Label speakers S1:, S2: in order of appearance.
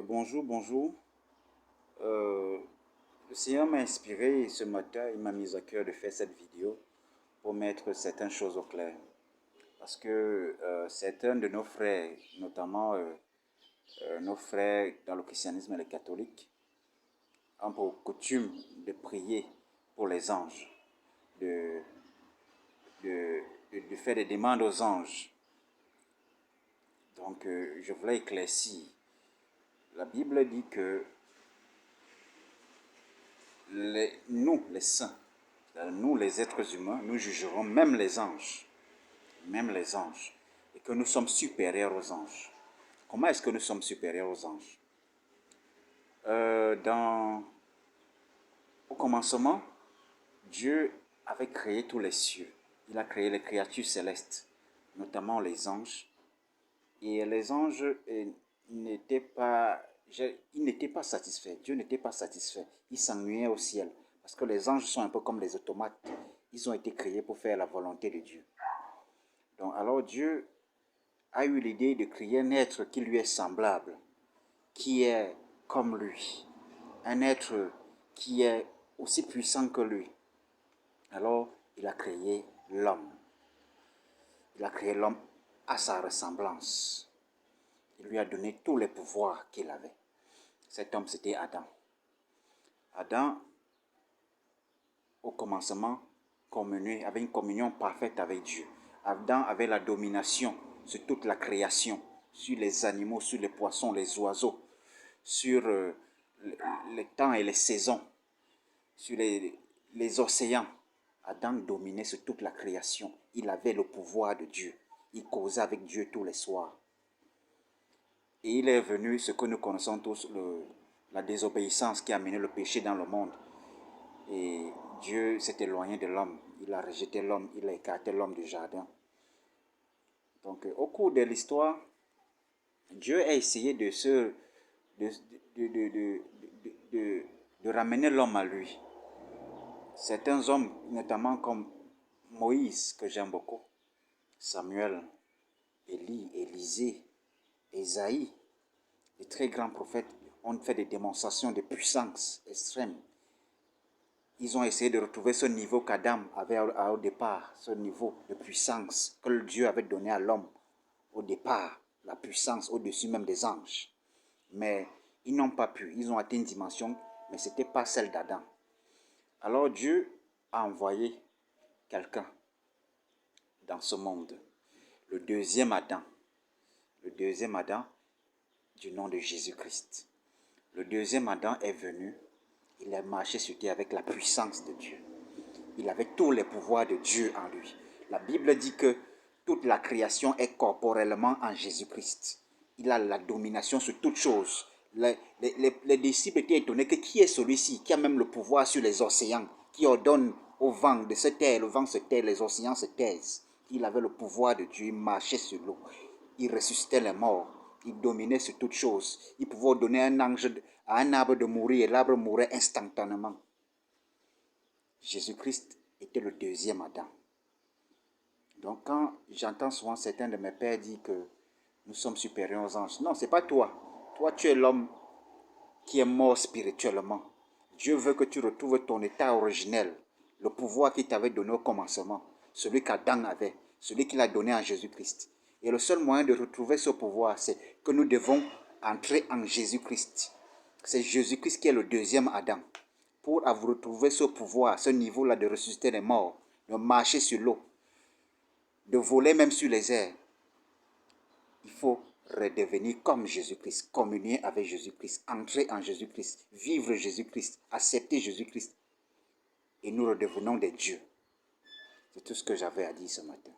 S1: Bonjour, bonjour. Euh, le Seigneur m'a inspiré ce matin, il m'a mis à cœur de faire cette vidéo pour mettre certaines choses au clair. Parce que certains de nos frères, notamment nos frères dans le christianisme et les catholiques, ont pour coutume de prier pour les anges, de, de faire des demandes aux anges. Donc je voulais éclaircir. La Bible dit que nous, les saints, nous, les êtres humains, nous jugerons même les anges, et que nous sommes supérieurs aux anges. Comment est-ce que nous sommes supérieurs aux anges? Au commencement, Dieu avait créé tous les cieux. Il a créé les créatures célestes, notamment les anges. Et les anges n'étaient pas satisfaits. Dieu n'était pas satisfait. Il s'ennuyait au ciel. Parce que les anges sont un peu comme les automates. Ils ont été créés pour faire la volonté de Dieu. Donc alors Dieu a eu l'idée de créer un être qui lui est semblable, qui est comme lui. Un être qui est aussi puissant que lui. Alors il a créé l'homme. Il a créé l'homme à sa ressemblance. Il lui a donné tous les pouvoirs qu'il avait. Cet homme, c'était Adam. Adam, au commencement, avait une communion parfaite avec Dieu. Adam avait la domination sur toute la création, sur les animaux, sur les poissons, les oiseaux, sur les temps et les saisons, sur les océans. Adam dominait sur toute la création. Il avait le pouvoir de Dieu. Il causait avec Dieu tous les soirs. Et il est venu, ce que nous connaissons tous, la désobéissance qui a mené le péché dans le monde. Et Dieu s'est éloigné de l'homme. Il a rejeté l'homme, il a écarté l'homme du jardin. Donc, au cours de l'histoire, Dieu a essayé de ramener l'homme à lui. Certains hommes, notamment comme Moïse, que j'aime beaucoup, Samuel, Élie, Élisée, Ésaïe, les très grands prophètes ont fait des démonstrations de puissance extrême. Ils ont essayé de retrouver ce niveau qu'Adam avait au départ, ce niveau de puissance que Dieu avait donné à l'homme au départ, la puissance au-dessus même des anges. Mais ils n'ont pas pu, ils ont atteint une dimension, mais ce n'était pas celle d'Adam. Alors Dieu a envoyé quelqu'un dans ce monde, le deuxième Adam du nom de Jésus-Christ. Le deuxième Adam est venu, il a marché sur terre avec la puissance de Dieu. Il avait tous les pouvoirs de Dieu en lui. La Bible dit que toute la création est corporellement en Jésus-Christ. Il a la domination sur toutes choses. Les disciples étaient étonnés que qui est celui-ci qui a même le pouvoir sur les océans, qui ordonne au vent de se taire, le vent se tait, les océans se taisent. Il avait le pouvoir de Dieu, il marchait sur l'eau. Il ressuscitait les morts. Il dominait sur toutes choses. Il pouvait donner à un arbre de mourir et l'arbre mourait instantanément. Jésus-Christ était le deuxième Adam. Donc quand j'entends souvent certains de mes pères dire que nous sommes supérieurs aux anges, non, ce n'est pas toi. Toi, tu es l'homme qui est mort spirituellement. Dieu veut que tu retrouves ton état originel, le pouvoir qu'il t'avait donné au commencement, celui qu'Adam avait, celui qu'il a donné à Jésus-Christ. Et le seul moyen de retrouver ce pouvoir, c'est que nous devons entrer en Jésus-Christ. C'est Jésus-Christ qui est le deuxième Adam. Pour retrouver ce pouvoir, ce niveau-là de ressusciter les morts, de marcher sur l'eau, de voler même sur les airs, il faut redevenir comme Jésus-Christ, communier avec Jésus-Christ, entrer en Jésus-Christ, vivre Jésus-Christ, accepter Jésus-Christ. Et nous redevenons des dieux. C'est tout ce que j'avais à dire ce matin.